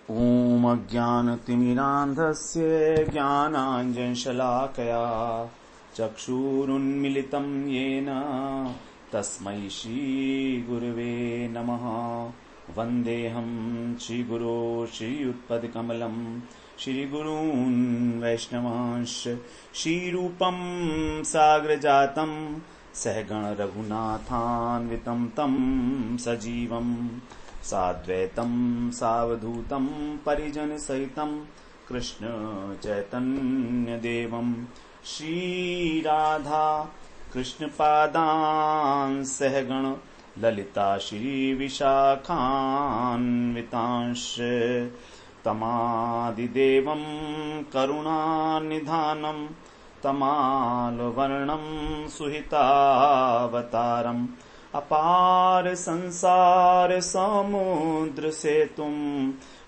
ॐ अज्ञानतिमिरान्धस्य ज्ञानाञ्जनशलाकया चक्षुरुन्मिलितं येन तस्मै श्रीगुरवे नमः। वन्देऽहं श्रीगुरो श्रीयुत्पदकमलं श्रीगुरून् वैष्णवांश्च श्रीरूपं साग्रजातं सहगण रघुनाथान्वितं तं सजीवम् साद्वैतं सावधूतं परिजनसहितं कृष्ण चैतन्यदेवं श्रीराधा कृष्णपादान् सहगण ललिता श्रीविशाखान्वितांश्च तमादिदेवं करुणानिधानं तमालवर्णं सुहितावतारम् अपार संसार समुद्र सेतुं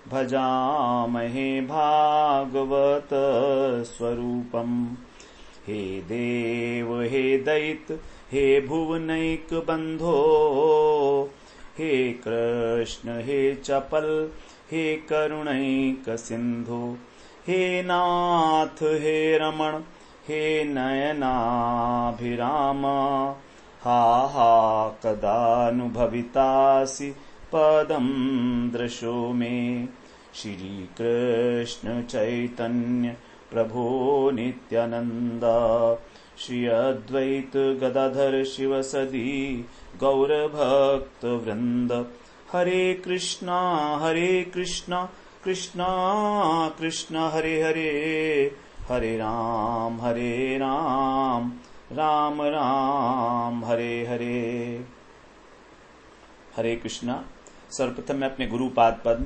भजामहे भागवत स्वरूपम्। हे देव हे दैत्य हे भुवनैक बंधो हे कृष्ण हे चपल हे करुणैक सिंधु हे नाथ हे रमण हे नयनाभिराम हा हा कदानुभवितासि पदं दृशो मे। श्री कृष्ण चैतन्य प्रभो नित्यानंद श्री अद्वैत गदाधर शिवसदी गौरभक्त वृंद। हरे कृष्णा कृष्णा कृष्णा हरे हरे हरे राम राम राम हरे हरे। हरे कृष्णा। सर्वप्रथम मैं अपने गुरुपाद पद्म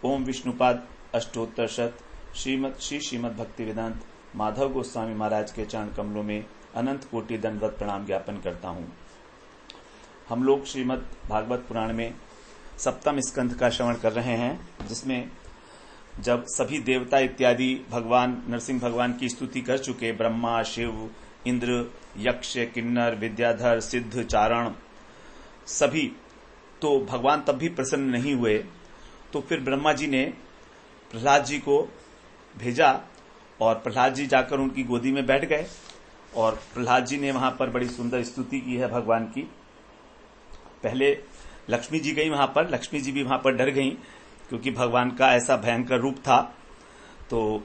ओम विष्णुपाद अष्टोत्तर शत श्रीमद भक्ति वेदांत माधव गोस्वामी महाराज के चरण कमलों में अनंत कोटि दंडवत प्रणाम ज्ञापन करता हूँ। हम लोग श्रीमद भागवत पुराण में सप्तम स्कंध का श्रवण कर रहे हैं, जिसमें जब सभी देवता इत्यादि भगवान नरसिंह भगवान की स्तुति कर चुके, ब्रह्मा शिव इंद्र यक्ष किन्नर विद्याधर सिद्ध चारण सभी, तो भगवान तब भी प्रसन्न नहीं हुए। तो फिर ब्रह्मा जी ने प्रहलाद जी को भेजा और प्रहलाद जी जाकर उनकी गोदी में बैठ गए और प्रहलाद जी ने वहां पर बड़ी सुंदर स्तुति की है भगवान की। पहले लक्ष्मी जी गई वहां पर, लक्ष्मी जी भी वहां पर डर गई क्योंकि भगवान का ऐसा भयंकर रूप था। तो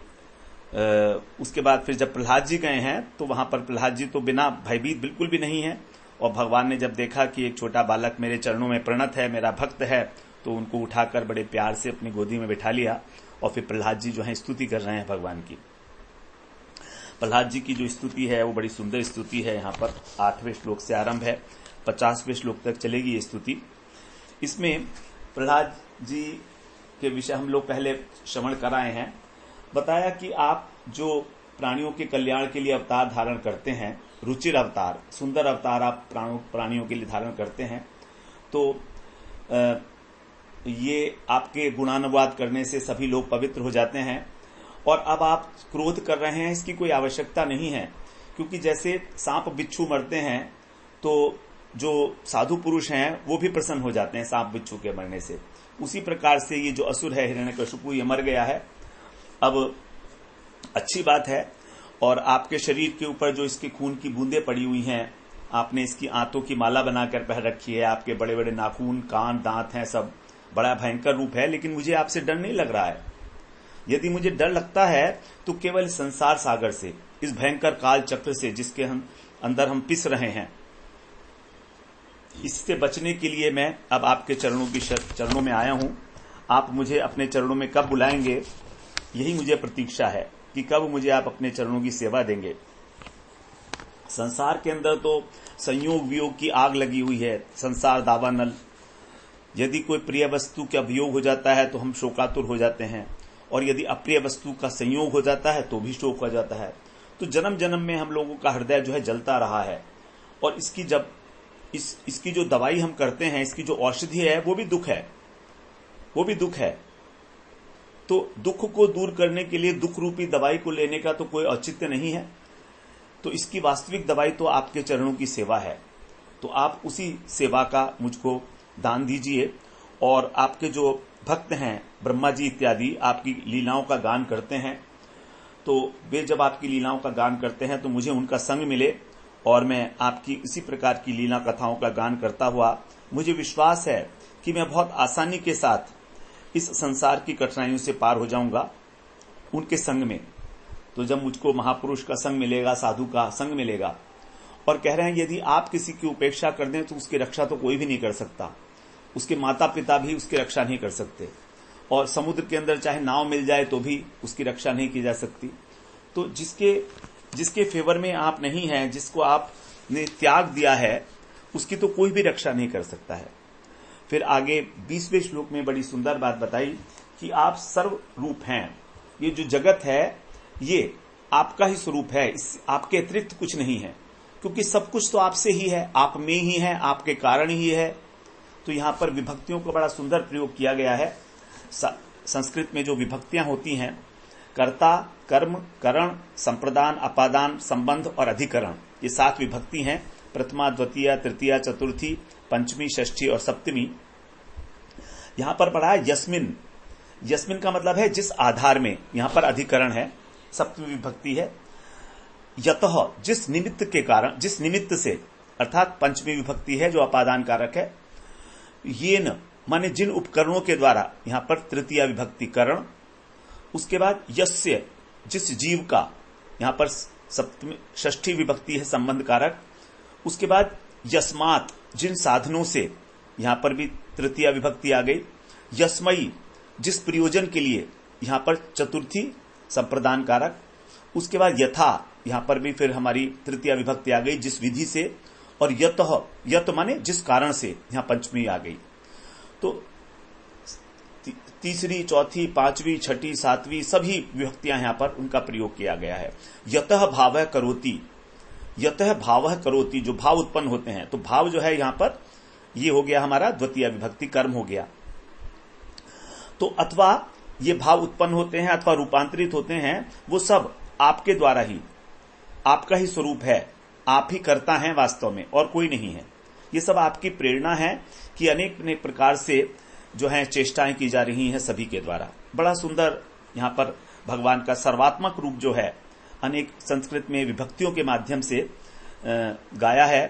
उसके बाद फिर जब प्रहलाद जी गए हैं तो वहां पर प्रहलाद जी तो बिना भयभीत बिल्कुल भी नहीं है, और भगवान ने जब देखा कि एक छोटा बालक मेरे चरणों में प्रणत है, मेरा भक्त है, तो उनको उठाकर बड़े प्यार से अपनी गोदी में बिठा लिया और फिर प्रहलाद जी जो है स्तुति कर रहे हैं भगवान की। प्रहलाद जी की जो स्तुति है वो बड़ी सुंदर स्तुति है। यहाँ पर 8वें श्लोक से आरंभ है, 50वें श्लोक तक चलेगी ये स्तुति। इसमें प्रहलाद जी के विषय हम लोग पहले श्रवण कराए हैं। बताया कि आप जो प्राणियों के कल्याण के लिए अवतार धारण करते हैं, रुचिर अवतार, सुंदर अवतार आप प्राणियों के लिए धारण करते हैं, तो ये आपके गुणानुवाद करने से सभी लोग पवित्र हो जाते हैं। और अब आप क्रोध कर रहे हैं, इसकी कोई आवश्यकता नहीं है, क्योंकि जैसे सांप बिच्छू मरते हैं तो जो साधु पुरुष हैं वो भी प्रसन्न हो जाते हैं सांप बिच्छू के मरने से। उसी प्रकार से ये जो असुर है हिरण्यकशिपु, ये मर गया है, अब अच्छी बात है। और आपके शरीर के ऊपर जो इसके खून की बूंदें पड़ी हुई हैं, आपने इसकी आंतों की माला बनाकर पहन रखी है, आपके बड़े बड़े नाखून कान दांत हैं, सब बड़ा भयंकर रूप है, लेकिन मुझे आपसे डर नहीं लग रहा है। यदि मुझे डर लगता है तो केवल संसार सागर से, इस भयंकर काल चक्र से जिसके अंदर हम पिस रहे हैं, इससे बचने के लिए मैं अब आपके चरणों में आया हूं। आप मुझे अपने चरणों में कब बुलाएंगे, यही मुझे प्रतीक्षा है कि कब मुझे आप अपने चरणों की सेवा देंगे। संसार के अंदर तो संयोग वियोग की आग लगी हुई है, संसार दावानल। यदि कोई प्रिय वस्तु का वियोग हो जाता है तो हम शोकातुर हो जाते हैं, और यदि अप्रिय वस्तु का संयोग हो जाता है तो भी शोक हो जाता है। तो जन्म जन्म में हम लोगों का हृदय जो है जलता रहा है, और इसकी जो दवाई हम करते हैं, इसकी जो औषधि है वो भी दुख है। तो दुख को दूर करने के लिए दुख रूपी दवाई को लेने का तो कोई औचित्य नहीं है। तो इसकी वास्तविक दवाई तो आपके चरणों की सेवा है। तो आप उसी सेवा का मुझको दान दीजिए और आपके जो भक्त हैं, ब्रह्मा जी इत्यादि, आपकी लीलाओं का गान करते हैं, तो वे जब आपकी लीलाओं का गान करते हैं तो मुझे उनका संग मिले और मैं आपकी इसी प्रकार की लीला कथाओं का गान करता हुआ, मुझे विश्वास है कि मैं बहुत आसानी के साथ इस संसार की कठिनाइयों से पार हो जाऊंगा उनके संग में। तो जब मुझको महापुरुष का संग मिलेगा, साधु का संग मिलेगा, और कह रहे हैं यदि आप किसी की उपेक्षा कर दें तो उसकी रक्षा तो कोई भी नहीं कर सकता, उसके माता पिता भी उसकी रक्षा नहीं कर सकते, और समुद्र के अंदर चाहे नाव मिल जाए तो भी उसकी रक्षा नहीं की जा सकती। तो जिसके फेवर में आप नहीं हैं, जिसको आपने त्याग दिया है, उसकी तो कोई भी रक्षा नहीं कर सकता है। फिर आगे 20वें श्लोक में बड़ी सुंदर बात बताई कि आप सर्व रूप हैं, ये जो जगत है ये आपका ही स्वरूप है, इस आपके अतिरिक्त कुछ नहीं है, क्योंकि सब कुछ तो आपसे ही है, आप में ही है, आपके कारण ही है। तो यहां पर विभक्तियों का बड़ा सुंदर प्रयोग किया गया है। संस्कृत में जो विभक्तियां होती हैं, कर्ता, कर्म, करण, संप्रदान, अपादान, संबंध और अधिकरण, ये 7 विभक्ति हैं। प्रथमा, द्वितीय, तृतीया, चतुर्थी, पंचमी, षष्ठी और सप्तमी। यहां पर पढ़ा है यस्मिन। यस्मिन का मतलब है जिस आधार में, यहां पर अधिकरण है, सप्तमी विभक्ति है। यतः, जिस निमित्त के कारण, जिस निमित्त से, अर्थात पंचमी विभक्ति है जो अपादान कारक है। येन माने जिन उपकरणों के द्वारा, यहां पर तृतीया विभक्ति करण। उसके बाद यस्य, जिस जीव का, यहां पर सप्तमी षष्ठी विभक्ति है संबंध कारक। उसके बाद यस्मात्, जिन साधनों से, यहां पर भी तृतीया विभक्ति आ गई। यस्मयी, जिस प्रयोजन के लिए, यहां पर चतुर्थी संप्रदान कारक। उसके बाद यथा, यहां पर भी फिर हमारी तृतीया विभक्ति आ गई, जिस विधि से। और यतः, यत माने जिस कारण से, यहां पंचमी आ गई। तो तीसरी, चौथी, पांचवी, छठी, सातवीं सभी विभक्तियां यहां पर उनका प्रयोग किया गया है। यतः भावः करोति, यतः भावः करोति, जो भाव उत्पन्न होते हैं। तो भाव जो है यहां पर ये हो गया हमारा द्वितीय विभक्ति, कर्म हो गया। तो अथवा ये भाव उत्पन्न होते हैं अथवा रूपांतरित होते हैं, वो सब आपके द्वारा ही, आपका ही स्वरूप है, आप ही करता है वास्तव में, और कोई नहीं है। ये सब आपकी प्रेरणा है कि अनेक अनेक प्रकार से जो है चेष्टाएं की जा रही हैं सभी के द्वारा। बड़ा सुंदर यहां पर भगवान का सर्वात्मक रूप जो है अनेक संस्कृत में विभक्तियों के माध्यम से गाया है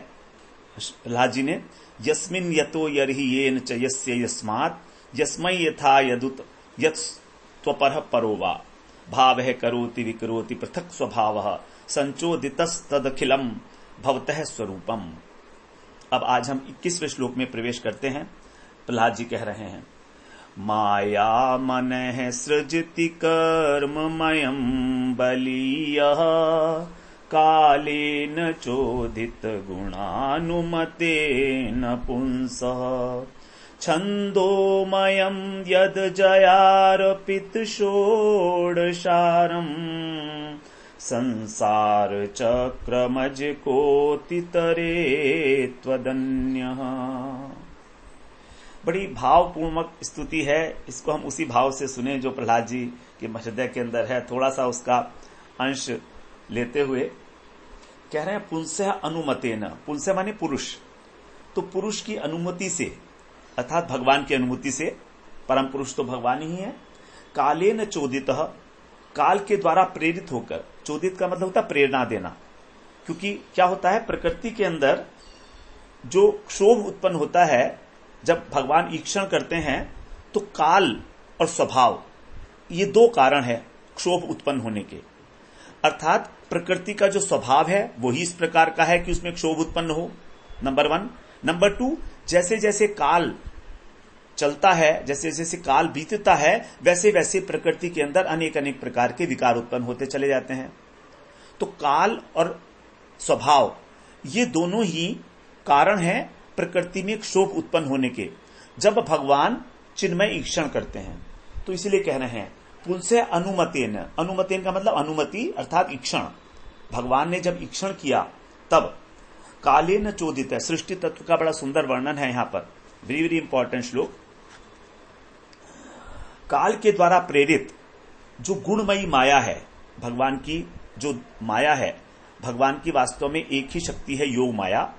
प्रहलाद जी ने। यस्मिन् यतो यर्हि येन च यस्य यस्मात् यस्मै यथा यदुत यत्स्वपरः परो वा भावः करोति विकरोति पृथक् स्वभावः संचोदितस्तदखिलम् भवतः स्वरूपम्। अब आज हम 21वें श्लोक में प्रवेश करते हैं। प्रहलाद जी कह रहे हैं, माया मनः सृजति कर्ममयं बलीयः कालेन चोदित गुणानुमतेन पुंसः छन्दोमयं यद् जयार्पित षोडशारम् संसार चक्रमज कोतितरे त्वदन्यः। बड़ी भावपूर्वक स्तुति है, इसको हम उसी भाव से सुने जो प्रहलाद जी के हृदय के अंदर है। थोड़ा सा उसका अंश लेते हुए कह रहे हैं, पुंसः अनुमतेन, पुंसः माने पुरुष, तो पुरुष की अनुमति से, अर्थात भगवान की अनुमति से, परम पुरुष तो भगवान ही है। कालेन चोदितः, काल के द्वारा प्रेरित होकर, चोदित का मतलब होता है प्रेरणा देना। क्योंकि क्या होता है, प्रकृति के अंदर जो क्षोभ उत्पन्न होता है, जब भगवान ईक्षण करते हैं तो काल और स्वभाव, ये 2 कारण है क्षोभ उत्पन्न होने के। अर्थात प्रकृति का जो स्वभाव है वही इस प्रकार का है कि उसमें क्षोभ उत्पन्न हो, नंबर 1। नंबर 2, जैसे जैसे काल चलता है, जैसे जैसे काल बीतता है, वैसे वैसे प्रकृति के अंदर अनेक अनेक प्रकार के विकार उत्पन्न होते चले जाते हैं। तो काल और स्वभाव ये दोनों ही कारण हैं प्रकृति में क्षोभ उत्पन्न होने के, जब भगवान चिन्मय ईक्षण करते हैं। तो इसीलिए कह रहे हैं पुंसः अनुमतेन, अनुमतेन का मतलब अनुमति अर्थात ईक्षण। भगवान ने जब ईक्षण किया तब कालेन चोदित है, सृष्टि तत्व का बड़ा सुंदर वर्णन है यहां पर, वेरी वेरी इंपॉर्टेंट श्लोक। काल के द्वारा प्रेरित जो गुणमयी माया है, भगवान की जो माया है, भगवान की वास्तव में एक ही शक्ति है, योग माया।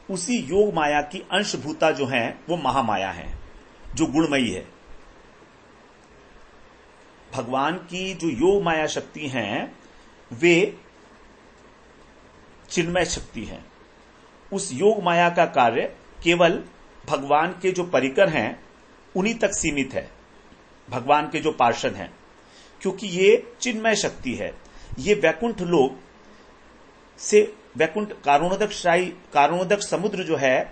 उसी योग माया की अंशभूता जो है वो महामाया है, जो गुणमयी है। भगवान की जो योग माया शक्ति हैं वे चिन्मय शक्ति हैं। उस योग माया का कार्य केवल भगवान के जो परिकर हैं उन्हीं तक सीमित है, भगवान के जो पार्षद हैं, क्योंकि ये चिन्मय शक्ति है। ये वैकुंठ लोक से, वैकुंठ कारुणोदक समुद्र जो है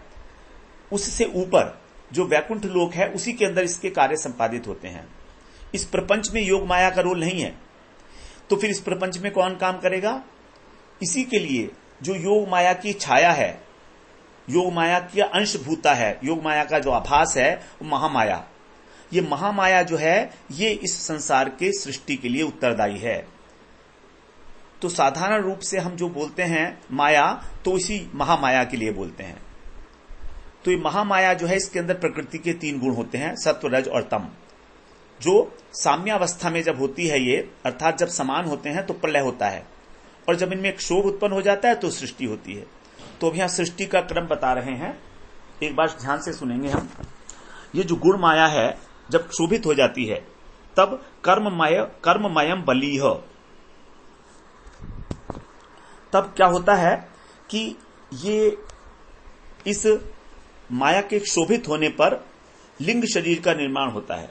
उससे ऊपर जो वैकुंठ लोक है उसी के अंदर इसके कार्य संपादित होते हैं। इस प्रपंच में योग माया का रोल नहीं है, तो फिर इस प्रपंच में कौन काम करेगा? इसी के लिए जो योग माया की छाया है, योग माया की अंशभूता है, योग माया का जो आभास है वो महामाया, ये महामाया जो है ये इस संसार के सृष्टि के लिए उत्तरदायी है। तो साधारण रूप से हम जो बोलते हैं माया, तो इसी महामाया के लिए बोलते हैं। तो ये महामाया जो है इसके अंदर प्रकृति के 3 गुण होते हैं, सत्व, रज और तम। जो साम्यावस्था में जब होती है ये, अर्थात जब समान होते हैं तो प्रलय होता है, और जब इनमें क्षोभ उत्पन्न हो जाता है तो सृष्टि होती है। तो अब यहां सृष्टि का क्रम बता रहे हैं, एक बार ध्यान से सुनेंगे हम। ये जो गुण माया है जब क्षोभित हो जाती है तब कर्ममयम बलीह, तब क्या होता है कि ये इस माया के क्षोभित होने पर लिंग शरीर का निर्माण होता है।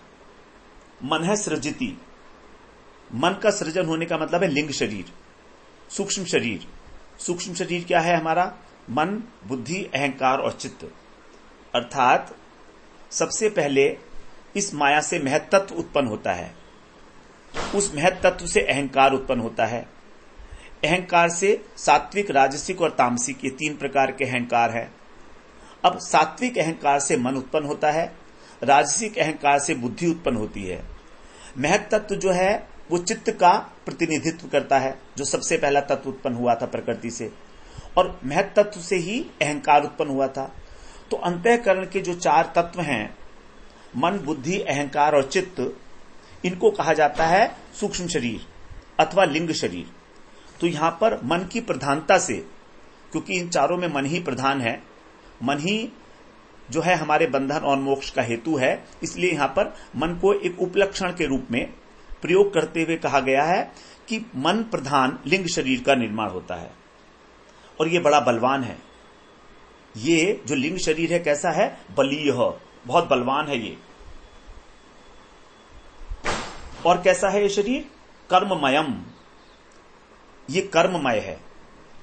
मन है सृजिति, मन का सृजन होने का मतलब है लिंग शरीर, सूक्ष्म शरीर। सूक्ष्म शरीर क्या है हमारा? मन, बुद्धि, अहंकार और चित्त। अर्थात सबसे पहले इस माया से महत तत्व उत्पन्न होता है, उस महत तत्व से अहंकार उत्पन्न होता है, अहंकार से सात्विक, राजसिक और तामसिक, ये 3 प्रकार के अहंकार है। अब सात्विक अहंकार से मन उत्पन्न होता है, राजसिक अहंकार से बुद्धि उत्पन्न होती है, महत तत्व जो है वो चित्त का प्रतिनिधित्व करता है, जो सबसे पहला तत्व उत्पन्न हुआ था प्रकृति से, और महत तत्व से ही अहंकार उत्पन्न हुआ था। तो अंतःकरण के जो 4 तत्व हैं, मन, बुद्धि, अहंकार और चित्त, इनको कहा जाता है सूक्ष्म शरीर अथवा लिंग शरीर। तो यहां पर मन की प्रधानता से, क्योंकि इन चारों में मन ही प्रधान है, मन ही जो है हमारे बंधन और मोक्ष का हेतु है, इसलिए यहां पर मन को एक उपलक्षण के रूप में प्रयोग करते हुए कहा गया है कि मन प्रधान लिंग शरीर का निर्माण होता है, और ये बड़ा बलवान है। ये जो लिंग शरीर है कैसा है? बलीय, बहुत बलवान है ये। और कैसा है ये शरीर? कर्ममयम, ये कर्ममय है,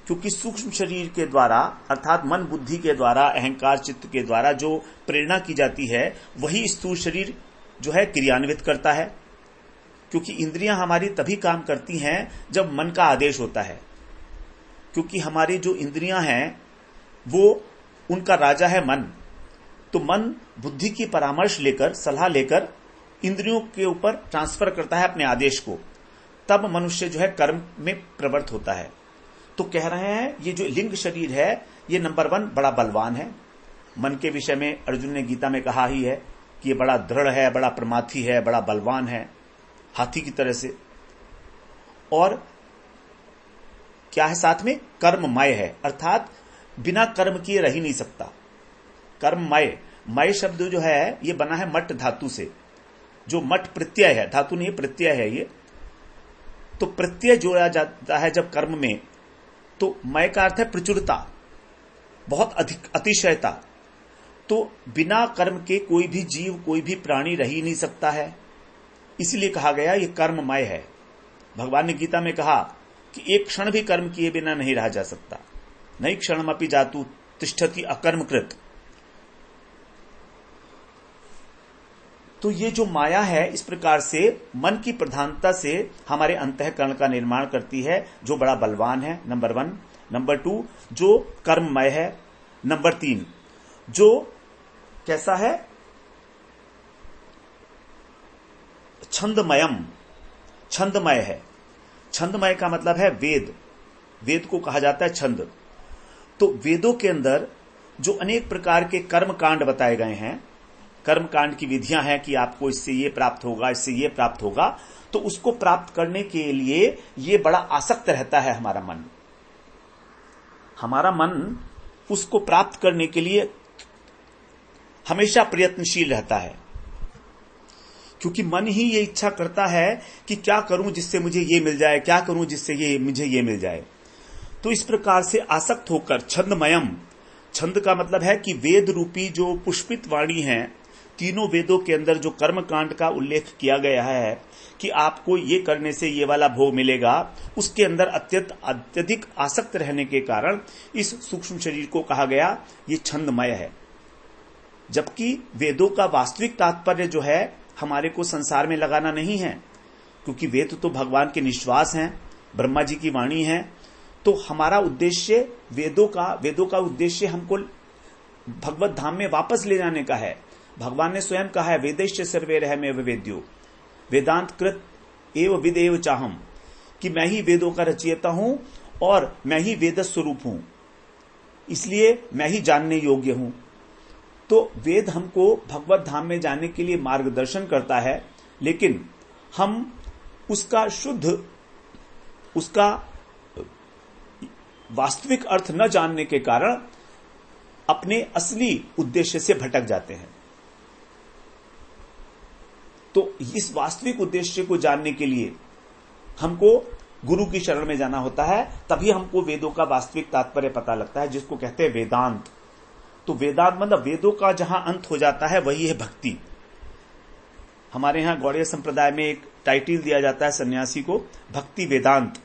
क्योंकि सूक्ष्म शरीर के द्वारा अर्थात मन बुद्धि के द्वारा, अहंकार चित्त के द्वारा जो प्रेरणा की जाती है वही स्थूल शरीर जो है क्रियान्वित करता है। क्योंकि इंद्रियां हमारी तभी काम करती हैं जब मन का आदेश होता है, क्योंकि हमारी जो इंद्रियां हैं वो उनका राजा है मन। तो मन बुद्धि की परामर्श लेकर, सलाह लेकर इंद्रियों के ऊपर ट्रांसफर करता है अपने आदेश को, तब मनुष्य जो है कर्म में प्रवृत्त होता है। तो कह रहे हैं ये जो लिंग शरीर है ये नंबर 1 बड़ा बलवान है। मन के विषय में अर्जुन ने गीता में कहा ही है कि ये बड़ा दृढ़ है, बड़ा प्रमाथी है, बड़ा बलवान है, हाथी की तरह से। और क्या है साथ में? कर्ममय है, अर्थात बिना कर्म किए रह ही नहीं सकता। कर्ममय, मय शब्द जो है ये बना है मट धातु से, जो मट प्रत्यय है, धातु नहीं प्रत्यय है ये। तो प्रत्यय जोड़ा जाता है जब कर्म में, तो मय का अर्थ है प्रचुरता, बहुत अधिक, अतिशयता। तो बिना कर्म के कोई भी जीव, कोई भी प्राणी रह ही नहीं सकता है, इसलिए कहा गया ये कर्ममय है। भगवान ने गीता में कहा कि एक क्षण भी कर्म किए बिना नहीं रहा जा सकता, नहीं क्षणमपि जातु तिष्ठति अकर्मकृत। तो ये जो माया है इस प्रकार से मन की प्रधानता से हमारे अंतःकरण का निर्माण करती है, जो बड़ा बलवान है, नंबर 1। नंबर 2 जो कर्ममय है। नंबर 3 जो कैसा है? छंदमयम, छंदमय है। छंदमय का मतलब है वेद, वेद को कहा जाता है छंद। तो वेदों के अंदर जो अनेक प्रकार के कर्म कांड बताए गए हैं, कर्म कांड की विधियां हैं कि आपको इससे ये प्राप्त होगा, इससे ये प्राप्त होगा, तो उसको प्राप्त करने के लिए ये बड़ा आसक्त रहता है हमारा मन। हमारा मन उसको प्राप्त करने के लिए हमेशा प्रयत्नशील रहता है, क्योंकि मन ही ये इच्छा करता है कि क्या करूं जिससे मुझे ये मिल जाए, क्या करूं जिससे मुझे ये मिल जाए। तो इस प्रकार से आसक्त होकर छंदमयम, छंद का मतलब है कि वेद रूपी जो पुष्पित वाणी है, तीनों वेदों के अंदर जो कर्म कांड का उल्लेख किया गया है कि आपको ये करने से ये वाला भोग मिलेगा, उसके अंदर अत्यधिक आसक्त रहने के कारण इस सूक्ष्म शरीर को कहा गया ये छंदमय है। जबकि वेदों का वास्तविक तात्पर्य जो है हमारे को संसार में लगाना नहीं है, क्योंकि वेद तो भगवान के निश्वास हैं, ब्रह्मा जी की वाणी है। तो हमारा उद्देश्य वेदों का उद्देश्य हमको भगवत धाम में वापस ले जाने का है। भगवान ने स्वयं कहा है वेदैश्च सर्वैरहमेव वेद्यो वेदांत कृत एव विदेव चाहम, कि मैं ही वेदों का रचयिता हूं और मैं ही वेद स्वरूप हूं, इसलिए मैं ही जानने योग्य हूं। तो वेद हमको भगवत धाम में जाने के लिए मार्गदर्शन करता है, लेकिन हम उसका वास्तविक अर्थ न जानने के कारण अपने असली उद्देश्य से भटक जाते हैं। तो इस वास्तविक उद्देश्य को जानने के लिए हमको गुरु की शरण में जाना होता है, तभी हमको वेदों का वास्तविक तात्पर्य पता लगता है, जिसको कहते हैं वेदांत। तो वेदांत मतलब वेदों का जहां अंत हो जाता है वही है भक्ति। हमारे यहां गौड़ीय संप्रदाय में एक टाइटल दिया जाता है सन्यासी को, भक्ति वेदांत।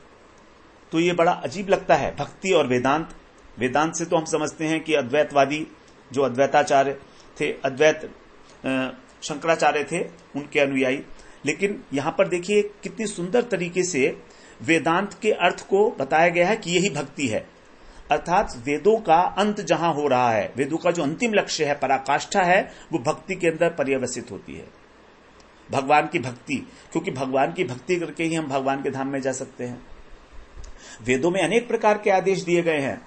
तो ये बड़ा अजीब लगता है, भक्ति और वेदांत। वेदांत से तो हम समझते हैं कि अद्वैतवादी जो अद्वैताचार्य थे, अद्वैत शंकराचार्य थे, उनके अनुयायी। लेकिन यहां पर देखिए कितनी सुंदर तरीके से वेदांत के अर्थ को बताया गया है कि यही भक्ति है। अर्थात वेदों का अंत जहां हो रहा है, वेदों का जो अंतिम लक्ष्य है, पराकाष्ठा है, वो भक्ति के अंदर पर्यवसित होती है, भगवान की भक्ति। क्योंकि भगवान की भक्ति करके ही हम भगवान के धाम में जा सकते हैं। वेदों में अनेक प्रकार के आदेश दिए गए हैं,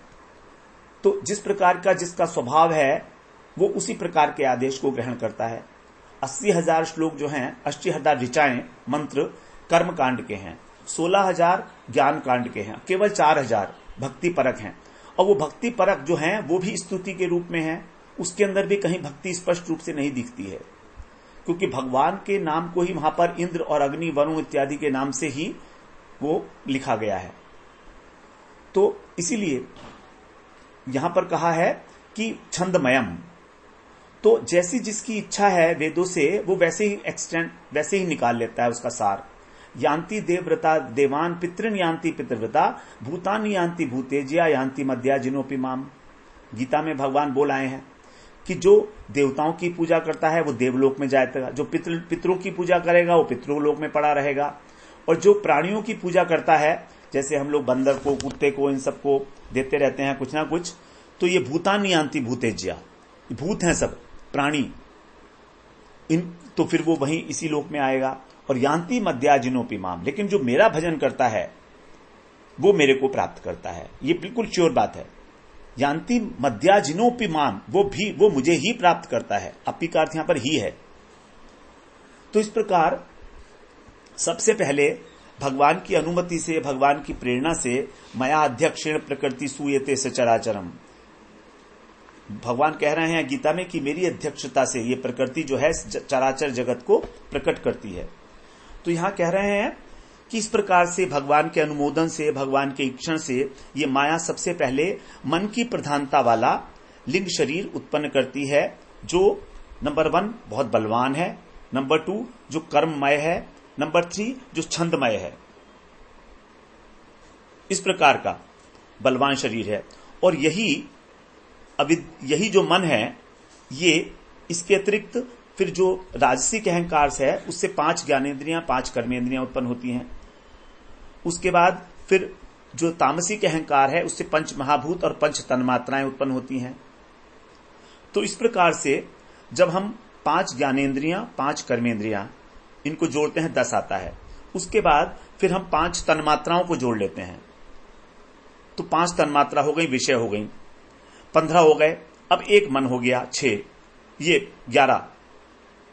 तो जिस प्रकार का जिसका स्वभाव है वो उसी प्रकार के आदेश को ग्रहण करता है। 80,000 श्लोक जो हैं, 80,000 ऋचाएं मंत्र कर्म कांड के हैं, 16,000 ज्ञान कांड के हैं, केवल 4,000 भक्ति परक हैं। और वो भक्ति परक जो हैं वो भी स्तुति के रूप में हैं, उसके अंदर भी कहीं भक्ति स्पष्ट रूप से नहीं दिखती है, क्योंकि भगवान के नाम को ही वहां पर इंद्र और अग्नि वरुण इत्यादि के नाम से ही वो लिखा गया है। तो इसीलिए यहां पर कहा है कि छंदमयम। तो जैसी जिसकी इच्छा है वेदों से, वो वैसे ही निकाल लेता है उसका सार। यान्ति देवव्रता देवान पितृन यान्ति पितृव्रता भूतानि यान्ति भूतेज्या यान्ति मध्या जिनोपि माम। गीता में भगवान बोल आए हैं कि जो देवताओं की पूजा करता है वो देवलोक में जाएगा, जो पितरों की पूजा करेगा वो पितरोलोक में पड़ा रहेगा, और जो प्राणियों की पूजा करता है, जैसे हम लोग बंदर को, कुत्ते को, इन सबको देते रहते हैं कुछ ना कुछ, तो ये भूतानि यान्ति भूतेज्या, भूत हैं सब प्राणी, तो फिर वो वहीं इसी लोक में आएगा। और यान्ति मध्या जिनोपि माम, लेकिन जो मेरा भजन करता है वो मेरे को प्राप्त करता है। ये बिल्कुल श्योर बात है। यान्ति मध्या जिनोपि माम, वो मुझे ही प्राप्त करता है। अपी का अर्थ यहां पर ही है। तो इस प्रकार सबसे पहले भगवान की अनुमति से, भगवान की प्रेरणा से मया अध्यक्षेण प्रकृति सूयते सचराचरम। भगवान कह रहे हैं गीता में कि मेरी अध्यक्षता से ये प्रकृति जो है चराचर जगत को प्रकट करती है। तो यहां कह रहे हैं कि इस प्रकार से भगवान के अनुमोदन से, भगवान के इच्छा से ये माया सबसे पहले मन की प्रधानता वाला लिंग शरीर उत्पन्न करती है, जो नंबर 1 बहुत बलवान है, नंबर 2 जो कर्ममय है, नंबर 3 जो छंदमय है। इस प्रकार का बलवान शरीर है। और यही जो मन है, ये इसके अतिरिक्त फिर जो राजसिक अहंकार है उससे 5 ज्ञानेंद्रियां, 5 कर्मेंद्रियां उत्पन्न होती हैं। उसके बाद फिर जो तामसिक अहंकार है उससे 5 महाभूत और 5 तन्मात्राएं उत्पन्न होती हैं। तो इस प्रकार से जब हम 5 ज्ञानेंद्रियां, 5 कर्मेंद्रियां इनको जोड़ते हैं 10 आता है। उसके बाद फिर हम 5 तन्मात्राओं को जोड़ लेते हैं, तो 5 तन्मात्रा हो गई, विषय हो गई, 15 हो गए। अब एक मन हो गया 6, ये 11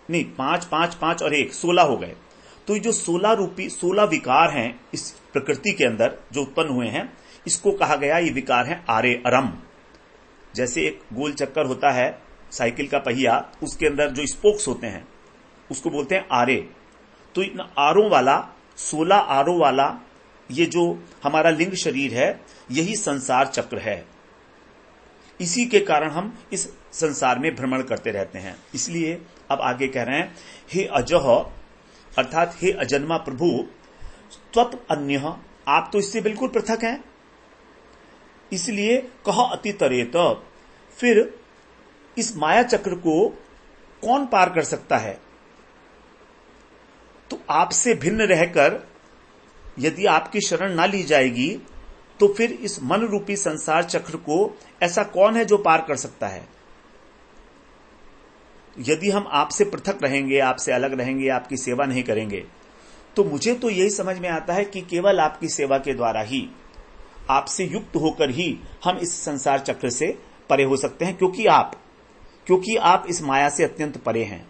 नहीं, 5 5 5 और 1 16 हो गए। तो ये जो 16 विकार हैं इस प्रकृति के अंदर जो उत्पन्न हुए हैं, इसको कहा गया ये विकार है आरे अरम। जैसे एक गोल चक्कर होता है साइकिल का पहिया, उसके अंदर जो स्पोक्स होते हैं, उसको बोलते हैं आरे। तो इन आरों वाला, 16 आरों वाला ये जो हमारा लिंग शरीर है, यही संसार चक्र है। इसी के कारण हम इस संसार में भ्रमण करते रहते हैं। इसलिए अब आगे कह रहे हैं, हे अजह अर्थात हे अजन्मा प्रभु, त्वत अन्य, आप तो इससे बिल्कुल पृथक हैं, इसलिए कह अतितरेत, फिर इस माया चक्र को कौन पार कर सकता है? तो आपसे भिन्न रहकर यदि आपकी शरण ना ली जाएगी तो फिर इस मन रूपी संसार चक्र को ऐसा कौन है जो पार कर सकता है? यदि हम आपसे पृथक रहेंगे, आपसे अलग रहेंगे, आपकी सेवा नहीं करेंगे, तो मुझे तो यही समझ में आता है कि केवल आपकी सेवा के द्वारा ही, आपसे युक्त होकर ही हम इस संसार चक्र से परे हो सकते हैं, क्योंकि आप इस माया से अत्यंत परे हैं।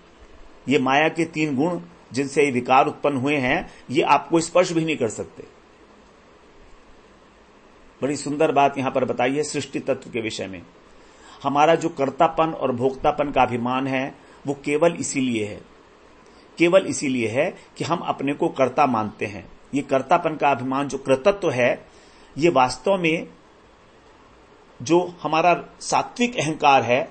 ये माया के 3 गुण जिनसे ये विकार उत्पन्न हुए हैं, ये आपको स्पर्श भी नहीं कर सकते। बड़ी सुंदर बात यहां पर बताई है सृष्टि तत्व के विषय में। हमारा जो कर्तापन और भोक्तापन का अभिमान है, वो केवल इसीलिए है कि हम अपने को कर्ता मानते हैं। ये कर्तापन का अभिमान, जो कृतत्व है, ये वास्तव में जो हमारा सात्विक अहंकार है,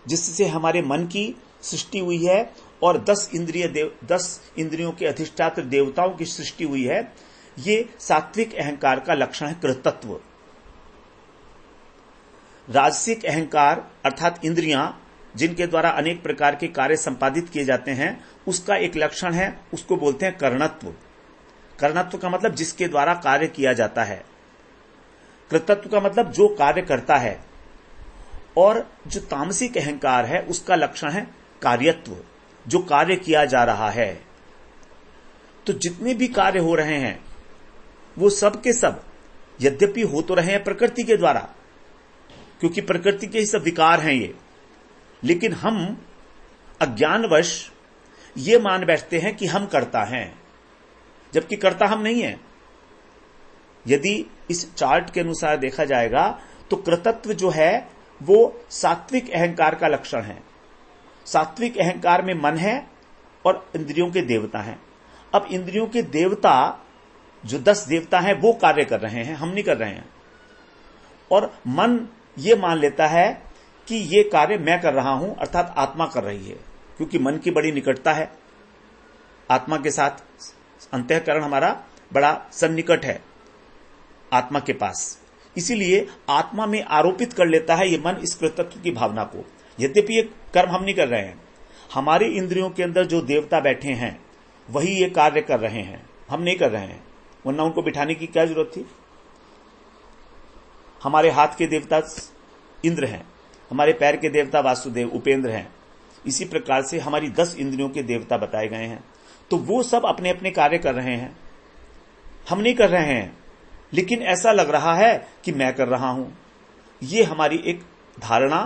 जिससे हमारे मन की सृष्टि हुई है और 10 इंद्रियों के अधिष्ठात्र देवताओं की सृष्टि हुई है, ये सात्विक अहंकार का लक्षण है कृतत्व। राजसिक अहंकार अर्थात इंद्रियां, जिनके द्वारा अनेक प्रकार के कार्य संपादित किए जाते हैं, उसका एक लक्षण है, उसको बोलते हैं कर्णत्व। कर्णत्व का मतलब जिसके द्वारा कार्य किया जाता है। कृतत्व का मतलब जो कार्य करता है। और जो तामसिक अहंकार है, उसका लक्षण है कार्यत्व, जो कार्य किया जा रहा है। तो जितने भी कार्य हो रहे हैं, वो सब के सब यद्यपि हो तो रहे हैं प्रकृति के द्वारा, क्योंकि प्रकृति के ही सब विकार हैं ये, लेकिन हम अज्ञानवश ये मान बैठते हैं कि हम कर्ता हैं, जबकि कर्ता हम नहीं हैं। यदि इस चार्ट के अनुसार देखा जाएगा तो कृतत्व जो है वो सात्विक अहंकार का लक्षण है। सात्विक अहंकार में मन है और इंद्रियों के देवता हैं। अब इंद्रियों के देवता जो 10 देवता हैं वो कार्य कर रहे हैं, हम नहीं कर रहे हैं। और मन ये मान लेता है कि ये कार्य मैं कर रहा हूं, अर्थात आत्मा कर रही है, क्योंकि मन की बड़ी निकटता है आत्मा के साथ। अंतःकरण हमारा बड़ा सन्निकट है आत्मा के पास, इसीलिए आत्मा में आरोपित कर लेता है ये मन इस कृतत्व की भावना को। यद्यपि ये कर्म हम नहीं कर रहे हैं, हमारी इंद्रियों के अंदर जो देवता बैठे हैं वही ये कार्य कर रहे हैं, हम नहीं कर रहे हैं, वरना उनको बिठाने की क्या जरूरत थी। हमारे हाथ के देवता इंद्र हैं, हमारे पैर के देवता वासुदेव उपेंद्र हैं। इसी प्रकार से हमारी 10 इंद्रियों के देवता बताए गए हैं। तो वो सब अपने अपने कार्य कर रहे हैं, हम नहीं कर रहे हैं, लेकिन ऐसा लग रहा है कि मैं कर रहा हूं। ये हमारी एक धारणा,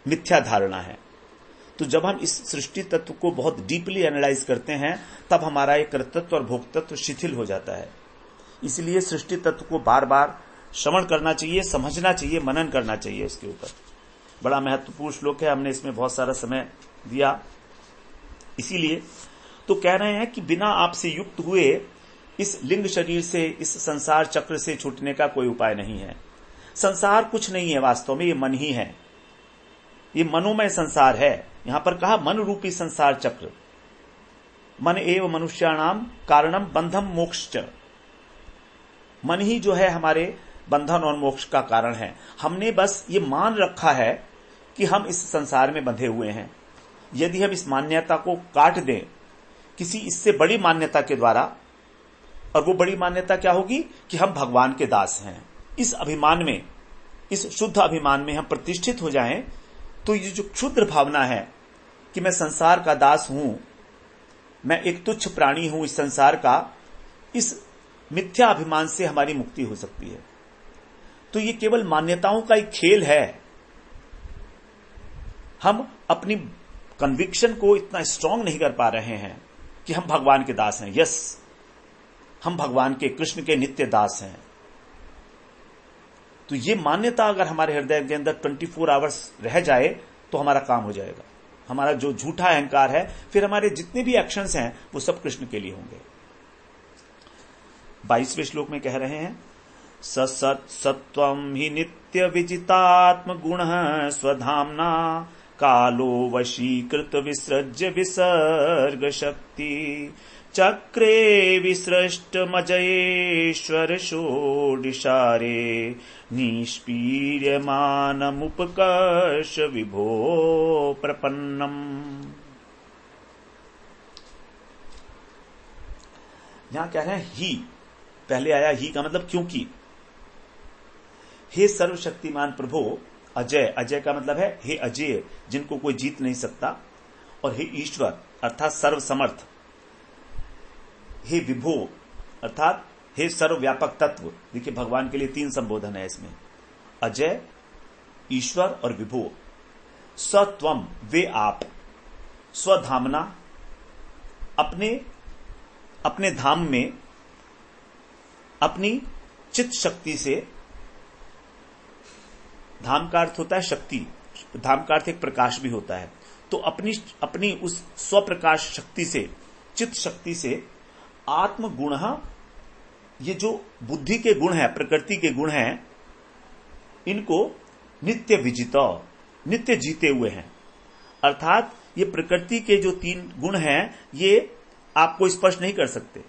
मिथ्या धारणा है। तो जब हम इस सृष्टि तत्व को बहुत डीपली एनालाइज करते हैं, तब हमारा एक कर्तृत्व और भोक्तत्व शिथिल हो जाता है। इसलिए सृष्टि तत्व को बार बार श्रवण करना चाहिए, समझना चाहिए, मनन करना चाहिए उसके ऊपर। बड़ा महत्वपूर्ण श्लोक है, हमने इसमें बहुत सारा समय दिया। इसीलिए तो कह रहे हैं कि बिना आपसे युक्त हुए इस लिंग शरीर से, इस संसार चक्र से छूटने का कोई उपाय नहीं है। संसार कुछ नहीं है, वास्तव में ये मन ही है, ये मनोमय संसार है। यहां पर कहा मन रूपी संसार चक्र, मन एव मनुष्याणाम कारणम बंधम मोक्ष। मन ही जो है हमारे बंधन और मोक्ष का कारण है। हमने बस ये मान रखा है कि हम इस संसार में बंधे हुए हैं। यदि हम इस मान्यता को काट दें किसी इससे बड़ी मान्यता के द्वारा, और वो बड़ी मान्यता क्या होगी कि हम भगवान के दास हैं, इस अभिमान में, इस शुद्ध अभिमान में हम प्रतिष्ठित हो जाएं, तो ये जो क्षुद्र भावना है कि मैं संसार का दास हूं, मैं एक तुच्छ प्राणी हूं इस संसार का, इस मिथ्या अभिमान से हमारी मुक्ति हो सकती है। तो ये केवल मान्यताओं का एक खेल है। हम अपनी कन्विक्शन को इतना स्ट्रांग नहीं कर पा रहे हैं कि हम भगवान के दास हैं। यस, हम भगवान के, कृष्ण के नित्य दास हैं। तो ये मान्यता अगर हमारे हृदय के अंदर 24 आवर्स रह जाए तो हमारा काम हो जाएगा। हमारा जो झूठा अहंकार है, फिर हमारे जितने भी एक्शंस हैं वो सब कृष्ण के लिए होंगे। 22वें श्लोक में कह रहे हैं, सत्वं हि नित्य विजितात्म गुण स्वधाम्ना कालो वशीकृत विसृज्य विसर्ग शक्ति चक्रे विसृष्ट मजयेश्वर षोडशारे निष्पीड्यमानमुपकर्ष विभो प्रपन्नम। यहां कह रहे हैं ही, पहले आया ही का मतलब क्योंकि। हे सर्वशक्तिमान प्रभु अजय, अजय का मतलब है हे अजय जिनको कोई जीत नहीं सकता, और हे ईश्वर अर्थात सर्वसमर्थ, हे विभो अर्थात हे सर्वव्यापक तत्व। देखिए भगवान के लिए 3 संबोधन है इसमें, अजय, ईश्वर और विभो। सत्वम वे आप, स्वधामना अपने धाम में अपनी चित्त शक्ति से, धाम का अर्थ होता है शक्ति, धाम का अर्थ एक प्रकाश भी होता है, तो अपनी उस स्वप्रकाश शक्ति से, चित्त शक्ति से आत्म गुण, ये जो बुद्धि के गुण है, प्रकृति के गुण हैं, इनको नित्य विजित, नित्य जीते हुए हैं। अर्थात ये प्रकृति के जो 3 गुण हैं ये आपको स्पर्श नहीं कर सकते,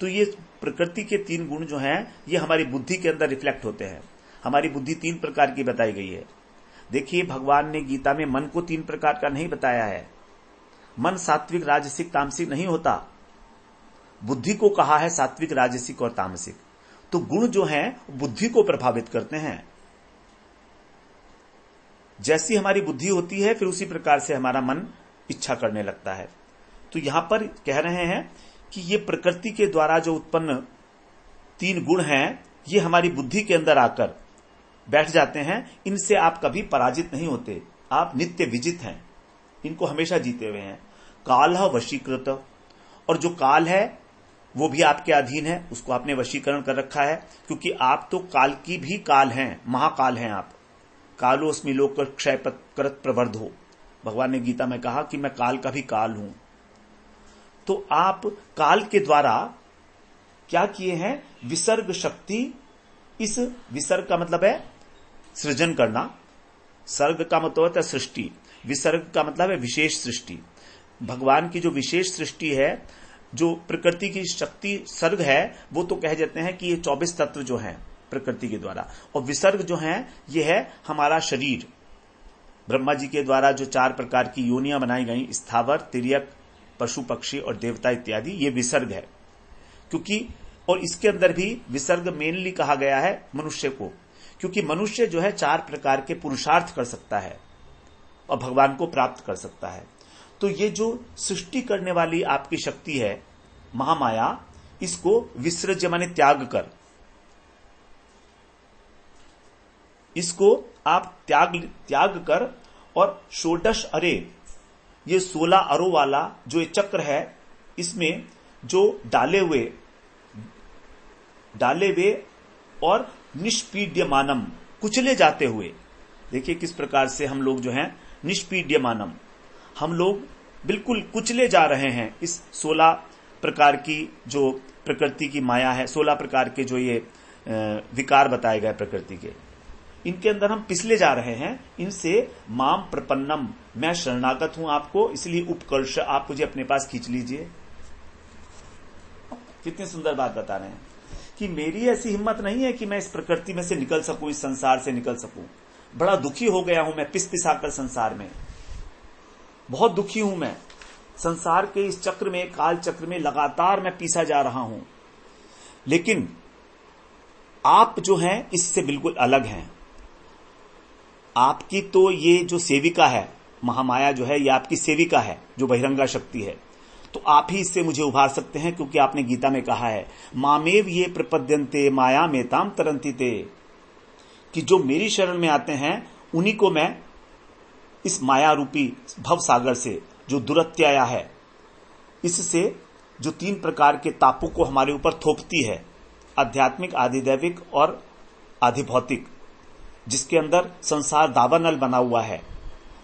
तो ये प्रकृति के 3 गुण जो हैं ये हमारी बुद्धि के अंदर रिफ्लेक्ट होते हैं। हमारी बुद्धि 3 प्रकार की बताई गई है। देखिए भगवान ने गीता में मन को 3 प्रकार का नहीं बताया है। मन सात्विक, राजसिक, तामसिक नहीं होता। बुद्धि को कहा है सात्विक, राजसिक और तामसिक। तो गुण जो हैं बुद्धि को प्रभावित करते हैं। जैसी हमारी बुद्धि होती है फिर उसी प्रकार से हमारा मन इच्छा करने लगता है। तो यहां पर कह रहे हैं कि ये प्रकृति के द्वारा जो उत्पन्न 3 गुण हैं ये हमारी बुद्धि के अंदर आकर बैठ जाते हैं। इनसे आप कभी पराजित नहीं होते, आप नित्य विजित हैं, इनको हमेशा जीते हुए हैं। काल वशीकृत, और जो काल है वो भी आपके अधीन है, उसको आपने वशीकरण कर रखा है, क्योंकि आप तो काल की भी काल हैं, महाकाल हैं आप। कालोस्मि लोक क्षय करत प्रवर्धो, भगवान ने गीता में कहा कि मैं काल का भी काल हूं। तो आप काल के द्वारा क्या किए हैं, विसर्ग शक्ति। इस विसर्ग का मतलब है सृजन करना, सर्ग का मतलब होता है सृष्टि, विसर्ग का मतलब है विशेष सृष्टि। भगवान की जो विशेष सृष्टि है, जो प्रकृति की शक्ति सर्ग है, वो तो कह जाते हैं कि ये 24 तत्व जो हैं प्रकृति के द्वारा, और विसर्ग जो है ये है हमारा शरीर। ब्रह्मा जी के द्वारा जो 4 प्रकार की योनियां बनाई गई, स्थावर, तिर्यक, पशु पक्षी और देवता इत्यादि, ये विसर्ग है। क्योंकि और इसके अंदर भी विसर्ग मेनली कहा गया है मनुष्य को, क्योंकि मनुष्य जो है 4 प्रकार के पुरुषार्थ कर सकता है और भगवान को प्राप्त कर सकता है। तो ये जो सृष्टि करने वाली आपकी शक्ति है महामाया, इसको विसर्ज्य माने त्याग कर, इसको आप त्याग कर, और षोडश अरे, ये 16 अरों वाला जो ये चक्र है, इसमें जो डाले हुए और निष्पीड्यमानम, कुचले जाते हुए। देखिए किस प्रकार से हम लोग जो हैं निष्पीड्यमानम, हम लोग बिल्कुल कुचले जा रहे हैं इस 16 प्रकार की जो प्रकृति की माया है, 16 प्रकार के जो ये विकार बताए गए प्रकृति के, इनके अंदर हम पिछले जा रहे हैं। इनसे माम प्रपन्नम, मैं शरणागत हूं आपको, इसलिए उपकर्ष, आप मुझे अपने पास खींच लीजिए। कितनी सुंदर बात बता रहे हैं कि मेरी ऐसी हिम्मत नहीं है कि मैं इस प्रकृति में से निकल सकूं, इस संसार से निकल सकूं। बड़ा दुखी हो गया हूं मैं पिस-पिसाकर संसार में, बहुत दुखी हूं मैं। संसार के इस चक्र में, काल चक्र में लगातार मैं पीसा जा रहा हूं। लेकिन आप जो हैं इससे बिल्कुल अलग हैं। आपकी तो ये जो सेविका है, महामाया जो है, ये आपकी सेविका है, जो बहिरंगा शक्ति है। तो आप ही इससे मुझे उभार सकते हैं, क्योंकि आपने गीता में कहा है मामेव ये प्रपद्यन्ते माया में ताम तरंती ते, कि जो मेरी शरण में आते हैं उन्हीं को मैं इस माया रूपी भव सागर से, जो दुरत्याया है, इससे जो 3 प्रकार के तापों को हमारे ऊपर थोपती है, आध्यात्मिक, आधिदैविक और आधिभौतिक, जिसके अंदर संसार दावानल बना हुआ है,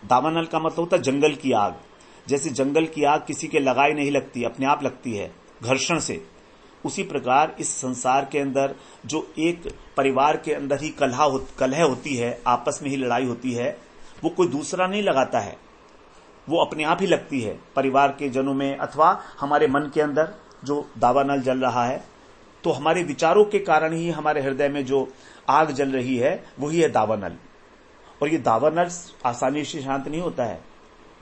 दावानल का मतलब होता है जंगल की आग। जैसे जंगल की आग किसी के लगाई नहीं लगती, अपने आप लगती है घर्षण से, उसी प्रकार इस संसार के अंदर जो एक परिवार के अंदर ही कलह होती है, आपस में ही लड़ाई होती है, वो कोई दूसरा नहीं लगाता है, वो अपने आप ही लगती है परिवार के जनों में अथवा हमारे मन के अंदर जो दावानल जल रहा है। तो हमारे विचारों के कारण ही हमारे हृदय में जो आग जल रही है वही है दावानल। और ये दावानल आसानी से शांत नहीं होता है।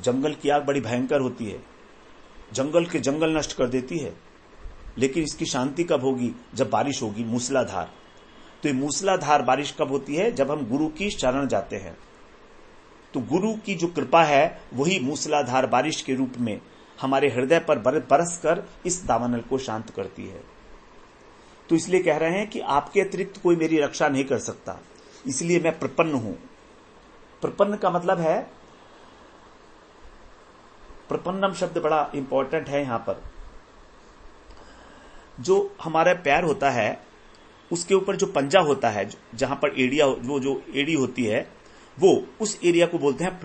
जंगल की आग बड़ी भयंकर होती है, जंगल के जंगल नष्ट कर देती है, लेकिन इसकी शांति कब होगी? जब बारिश होगी मूसलाधार। तो ये मूसलाधार बारिश कब होती है? जब हम गुरु की शरण जाते हैं। तो गुरु की जो कृपा है वही मूसलाधार बारिश के रूप में हमारे हृदय पर बरस कर इस दावानल को शांत करती है। तो इसलिए कह रहे हैं कि आपके अतिरिक्त कोई मेरी रक्षा नहीं कर सकता, इसलिए मैं प्रपन्न हूं। प्रपन्न का मतलब है, प्रपन्नम शब्द बड़ा इंपॉर्टेंट है यहां पर। जो हमारा पैर होता है उसके ऊपर जो पंजा होता है, जहां पर एड़िया, वो जो एड़ी होती है, वो उस एरिया को बोलते हैं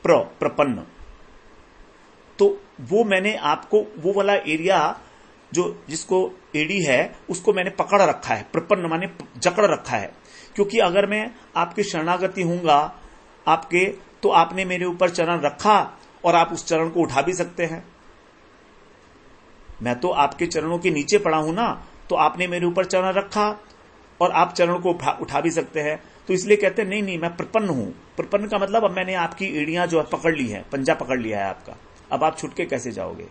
प्रपन्न। तो वो मैंने आपको वो वाला एरिया जो जिसको एड़ी है उसको मैंने पकड़ रखा है, प्रपन्न माने जकड़ रखा है। क्योंकि अगर मैं आपकी शरणागति हूंगा आपके, तो आपने मेरे ऊपर चरण रखा और आप उस चरण को उठा भी सकते हैं। मैं तो आपके चरणों के नीचे पड़ा हूं ना, तो आपने मेरे ऊपर चरण रखा और आप चरण को उठा भी सकते हैं। तो इसलिए कहते हैं नहीं मैं प्रपन्न हूं। प्रपन्न का मतलब अब मैंने आपकी एड़ियां जो है पकड़ ली है, पंजा पकड़ लिया है आपका, अब आप छुटके कैसे जाओगे?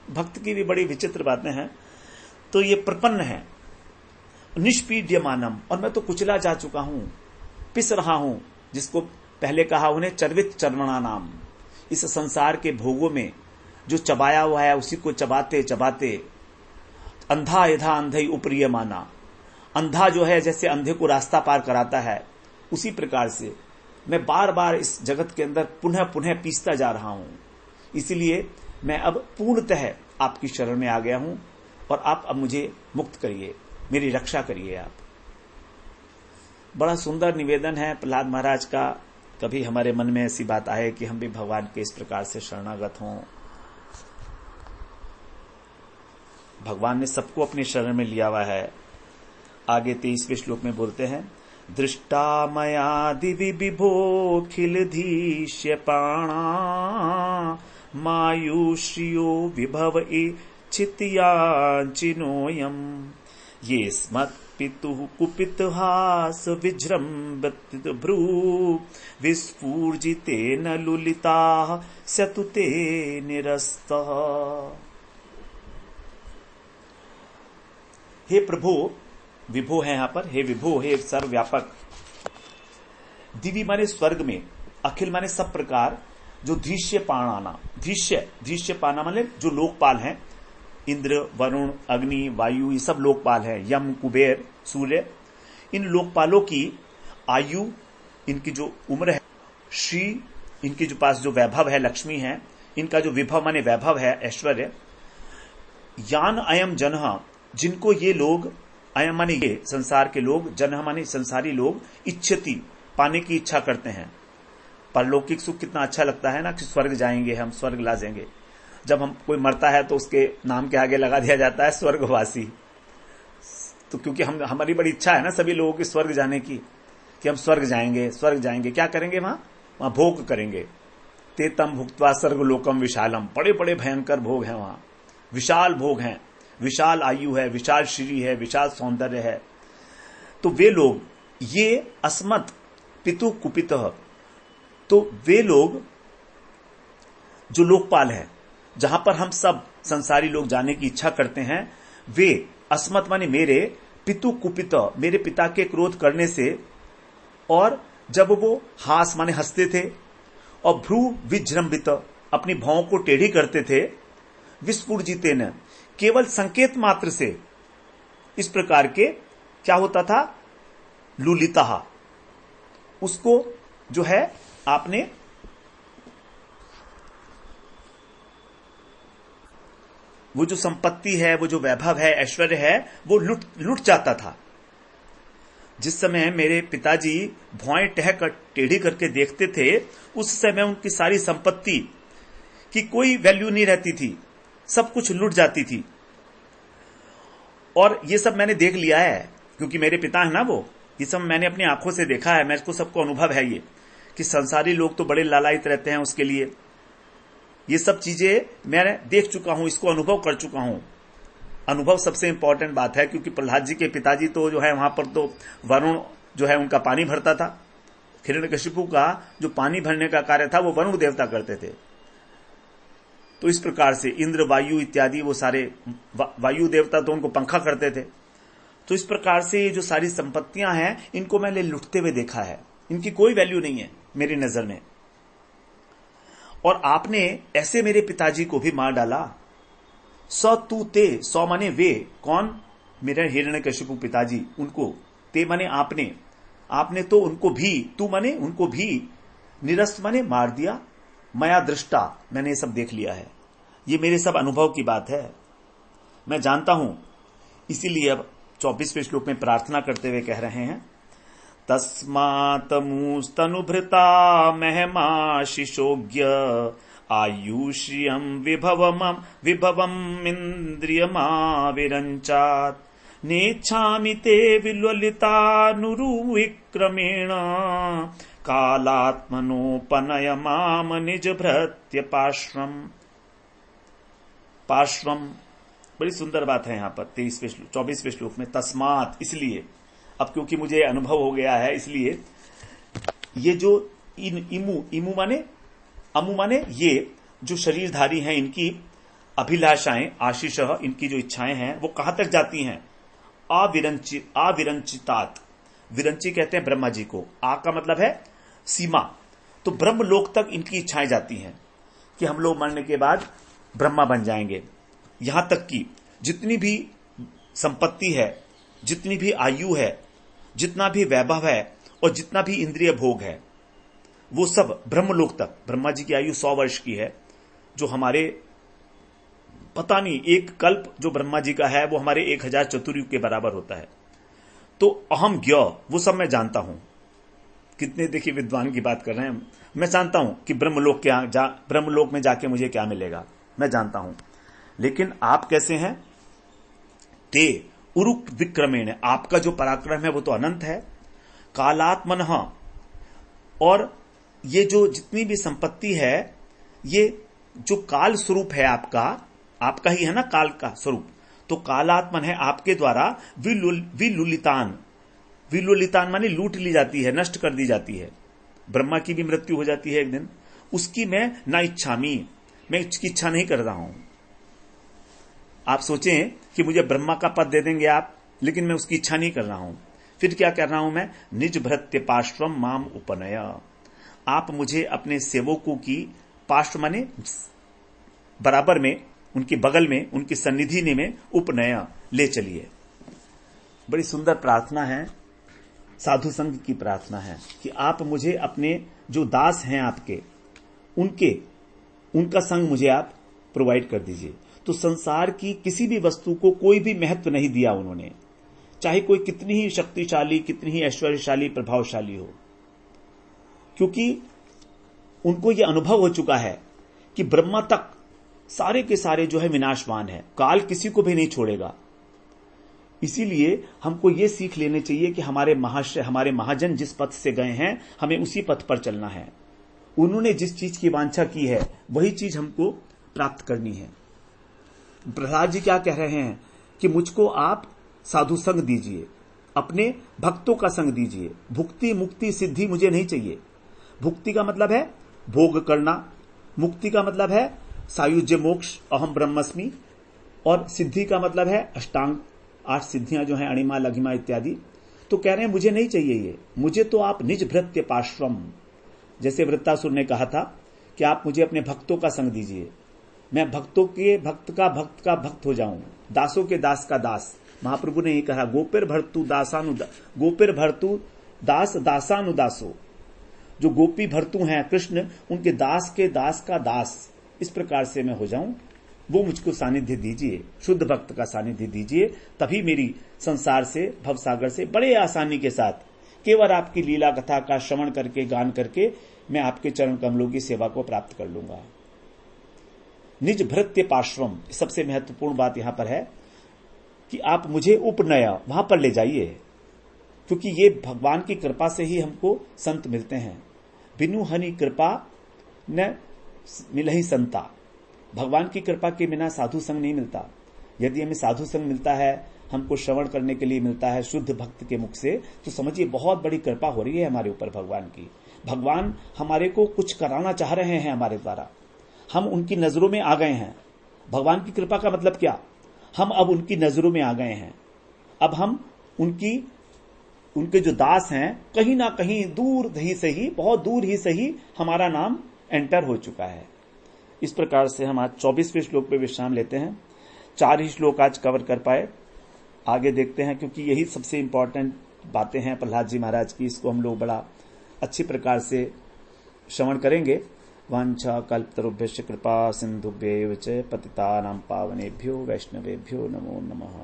भक्त की भी बड़ी विचित्र बातें हैं। तो ये प्रपन्न है, निष्पीड्यमानम, और मैं तो कुचला जा चुका हूं, पिस रहा हूं, जिसको पहले कहा उन्हें चर्वित चर्वणा नाम। इस संसार के भोगों में जो चबाया हुआ है उसी को चबाते चबाते अंधा यथा अंधई उप्रिय माना। अंधा जो है जैसे अंधे को रास्ता पार कराता है, उसी प्रकार से मैं बार बार इस जगत के अंदर पुनः पुनः पीसता जा रहा हूं। इसलिए मैं अब पूर्णतः आपकी शरण में आ गया हूं और आप अब मुझे मुक्त करिए, मेरी रक्षा करिए आप। बड़ा सुंदर निवेदन है प्रहलाद महाराज का। कभी हमारे मन में ऐसी बात आए कि हम भी भगवान के इस प्रकार से शरणागत हों। भगवान ने सबको अपनी शरण में लिया हुआ है। आगे 23वें श्लोक में बोलते हैं, दृष्टा मया दिवि विभोखिलधीश्य पाणा मायुश्रियो विभव इच्छित्याचिनोयम् ये स्मत् पितुः कुपितहास विजृम्भित भ्रू विस्फूर्जितेन लुलिताः सतुते निरस्तः। हे प्रभु, विभो है यहां पर, हे विभो, हे सर्वव्यापक। दिव्य माने स्वर्ग में, अखिल माने सब प्रकार, जो धीश्य पाणाना, धीश्य पाना माने जो लोकपाल हैं, इंद्र, वरुण, अग्नि, वायु, ये सब लोकपाल हैं, यम, कुबेर, सूर्य। इन लोकपालों की आयु, इनकी जो उम्र है, श्री, इनके जो पास जो वैभव है, लक्ष्मी है, इनका जो विभव माने वैभव है, ऐश्वर्य। यान अयम जनः, जिनको ये लोग, अयम माने ये संसार के लोग, जनः माने संसारी लोग, इच्छति पाने की इच्छा करते हैं। परलौकिक सुख कितना अच्छा लगता है ना, कि स्वर्ग जाएंगे हम, स्वर्ग ला जाएंगे। जब हम कोई मरता है तो उसके नाम के आगे लगा दिया जाता है स्वर्गवासी। तो क्योंकि हमारी बड़ी इच्छा है ना सभी लोगों की स्वर्ग जाने की, कि हम स्वर्ग जाएंगे, स्वर्ग जाएंगे। क्या करेंगे वहां भोग करेंगे। ते तम भुक्त्वा स्वर्ग लोकम विशालम, बड़े बड़े भयंकर भोग हैं वहां, विशाल भोग हैं, विशाल आयु है, विशाल श्री है, विशाल सौंदर्य है। तो वे लोग, ये अस्मत् पितु कुपितः, तो वे लोग जो लोकपाल हैं, जहां पर हम सब संसारी लोग जाने की इच्छा करते हैं, वे अस्मत् माने मेरे, पितु कुपित, मेरे पिता के क्रोध करने से, और जब वो हास माने हंसते थे, और भ्रू विजृंभित, अपनी भौं को टेढ़ी करते थे, विस्फुर्जितेन, केवल संकेत मात्र से, इस प्रकार के क्या होता था, लुलिता, उसको जो है आपने वो जो संपत्ति है, वो जो वैभव है, ऐश्वर्य है, वो लुट जाता था। जिस समय मेरे पिताजी भौएं टह कर टेढ़ी करके देखते थे, उस समय उनकी सारी संपत्ति की कोई वैल्यू नहीं रहती थी, सब कुछ लुट जाती थी। और ये सब मैंने देख लिया है, क्योंकि मेरे पिता है ना वो, ये सब मैंने अपनी आंखों से देखा है, मेरे को सबको अनुभव है ये, कि संसारी लोग तो बड़े लालायित रहते हैं उसके लिए। ये सब चीजें मैंने देख चुका हूं, इसको अनुभव कर चुका हूं। अनुभव सबसे इंपॉर्टेंट बात है, क्योंकि प्रहलाद जी के पिताजी तो जो है वहां पर तो वरुण जो है उनका पानी भरता था। हिरण्यकशिपु का जो पानी भरने का कार्य था वो वरुण देवता करते थे। तो इस प्रकार से इंद्र, वायु इत्यादि वो सारे वायु देवता तो उनको पंखा करते थे। तो इस प्रकार से ये जो सारी संपत्तियां हैं, इनको मैंने लुटते हुए देखा है, इनकी कोई वैल्यू नहीं है मेरी नजर में। और आपने ऐसे मेरे पिताजी को भी मार डाला। सौ तू ते, सौ माने वे, कौन? मेरे हिरण्यकशिपु पिताजी, उनको, ते माने आपने तो उनको भी, तू माने उनको भी, निरस्त माने मार दिया, मया दृष्टा, मैंने ये सब देख लिया है। ये मेरे सब अनुभव की बात है, मैं जानता हूं। इसीलिए अब 24वें श्लोक में प्रार्थना करते हुए कह रहे हैं, तस्मात् मूस्तनुभृता महमाशिषोज्ञ आयुष्यं विभवम् इन्द्रियमाविरञ्चात् नेच्छामि ते विललितानुरुविक्रमेण कालात्मनोपनय माम निज भृत्य पार्श्वम। बड़ी सुंदर बात है यहां पर 24वें श्लोक में, तस्मात्, इसलिए। अब क्योंकि मुझे अनुभव हो गया है, इसलिए ये जो इमु माने, अमु माने ये जो शरीरधारी हैं, इनकी अभिलाषाएं, आशीष, इनकी जो इच्छाएं हैं वो कहां तक जाती हैं? आविरंचितात। विरंची कहते हैं ब्रह्मा जी को। आ का मतलब है सीमा। तो ब्रह्मलोक तक इनकी इच्छाएं जाती हैं कि हम लोग मरने के बाद ब्रह्मा बन जाएंगे। यहां तक कि जितनी भी संपत्ति है, जितनी भी आयु है, जितना भी वैभव है और जितना भी इंद्रिय भोग है, वो सब ब्रह्मलोक तक। ब्रह्मा जी की आयु 100 वर्ष की है, जो हमारे पता नहीं एक कल्प जो ब्रह्मा जी का है वो हमारे 1000 चतुर्युग के बराबर होता है। तो अहम ज्ञ, वो सब मैं जानता हूं। कितने देखिए विद्वान की बात कर रहे हैं। मैं जानता हूं कि ब्रह्मलोक में जाके मुझे क्या मिलेगा, मैं जानता हूं। लेकिन आप कैसे हैं? ते उरुक विक्रमेण, आपका जो पराक्रम है वो तो अनंत है। कालात्मन, और ये जो जितनी भी संपत्ति है, ये जो काल स्वरूप है आपका ही है ना, काल का स्वरूप। तो कालात्मन है, आपके द्वारा विलुलितान माने लूट ली जाती है, नष्ट कर दी जाती है। ब्रह्मा की भी मृत्यु हो जाती है एक दिन, उसकी मैं ना इच्छामी, मैं इसकी इच्छा नहीं कर रहा हूं। आप सोचें कि मुझे ब्रह्मा का पद दे देंगे आप, लेकिन मैं उसकी इच्छा नहीं कर रहा हूं। फिर क्या कर रहा हूं मैं? निज भृत्य पार्श्वम माम उपनय, आप मुझे अपने सेवकों की पार्श्व माने बराबर में, उनके बगल में, उनकी सन्निधि में उपनय ले चलिए। बड़ी सुंदर प्रार्थना है, साधु संघ की प्रार्थना है कि आप मुझे अपने जो दास हैं आपके, उनका संग मुझे आप प्रोवाइड कर दीजिए। तो संसार की किसी भी वस्तु को कोई भी महत्व नहीं दिया उन्होंने, चाहे कोई कितनी ही शक्तिशाली, कितनी ही ऐश्वर्यशाली, प्रभावशाली हो, क्योंकि उनको यह अनुभव हो चुका है कि ब्रह्मा तक सारे के सारे जो है विनाशवान है, काल किसी को भी नहीं छोड़ेगा। इसीलिए हमको ये सीख लेने चाहिए कि हमारे महाजन जिस पथ से गए हैं, हमें उसी पथ पर चलना है। उन्होंने जिस चीज की वांछा की है वही चीज हमको प्राप्त करनी है। प्रहलाद जी क्या कह रहे हैं कि मुझको आप साधु संग दीजिए, अपने भक्तों का संग दीजिए। भुक्ति मुक्ति सिद्धि मुझे नहीं चाहिए। भुक्ति का मतलब है भोग करना, मुक्ति का मतलब है सायुज्य मोक्ष, अहम ब्रह्मस्मि, और सिद्धि का मतलब है अष्टांग, 8 सिद्धियां जो हैं, अणिमा, लघिमा इत्यादि। तो कह रहे हैं मुझे नहीं चाहिए ये, मुझे तो आप निज भृत्य पार्श्वम, जैसे वृत्तासुर ने कहा था कि आप मुझे अपने भक्तों का संग दीजिए, मैं भक्तों के भक्त का भक्त हो जाऊं, दासों के दास का दास। महाप्रभु ने ये कहा, गोपिर भर्तु दास दासानुदासो, जो गोपी भर्तु हैं कृष्ण, उनके दास के दास का दास, इस प्रकार से मैं हो जाऊं। वो मुझको सानिध्य दीजिए, शुद्ध भक्त का सानिध्य दीजिए, तभी मेरी संसार से, भवसागर से बड़े आसानी के साथ केवल आपकी लीला कथा का श्रवण करके, गान करके मैं आपके चरण कमलों की सेवा को प्राप्त कर लूंगा। निज भृत्य पार्श्वम, सबसे महत्वपूर्ण बात यहां पर है कि आप मुझे उपनय वहां पर ले जाइए, क्योंकि ये भगवान की कृपा से ही हमको संत मिलते हैं। बिनु हनि कृपा न मिलहि संता, भगवान की कृपा के बिना साधु संग नहीं मिलता। यदि हमें साधु संग मिलता है, हमको श्रवण करने के लिए मिलता है शुद्ध भक्त के मुख से, तो समझिए बहुत बड़ी कृपा हो रही है हमारे ऊपर भगवान की। भगवान हमारे को कुछ कराना चाह रहे हैं हमारे द्वारा, हम उनकी नजरों में आ गए हैं। भगवान की कृपा का मतलब क्या? हम अब उनकी नजरों में आ गए हैं। अब हम उनके जो दास हैं, कहीं ना कहीं दूर ही से ही, बहुत दूर ही से ही हमारा नाम एंटर हो चुका है। इस प्रकार से हम आज 24वें श्लोक पे विश्राम लेते हैं। 4 ही श्लोक आज कवर कर पाए, आगे देखते हैं, क्योंकि यही सबसे इंपॉर्टेंट बातें हैं प्रहलाद जी महाराज की। इसको हम लोग बड़ा अच्छी प्रकार से श्रवण करेंगे। वांछा कल्पतरुभ्यश्च कृपा सिंधुभ्यैव च पतितानां पावनेभ्यो वैष्णवेभ्यो नमो नमः।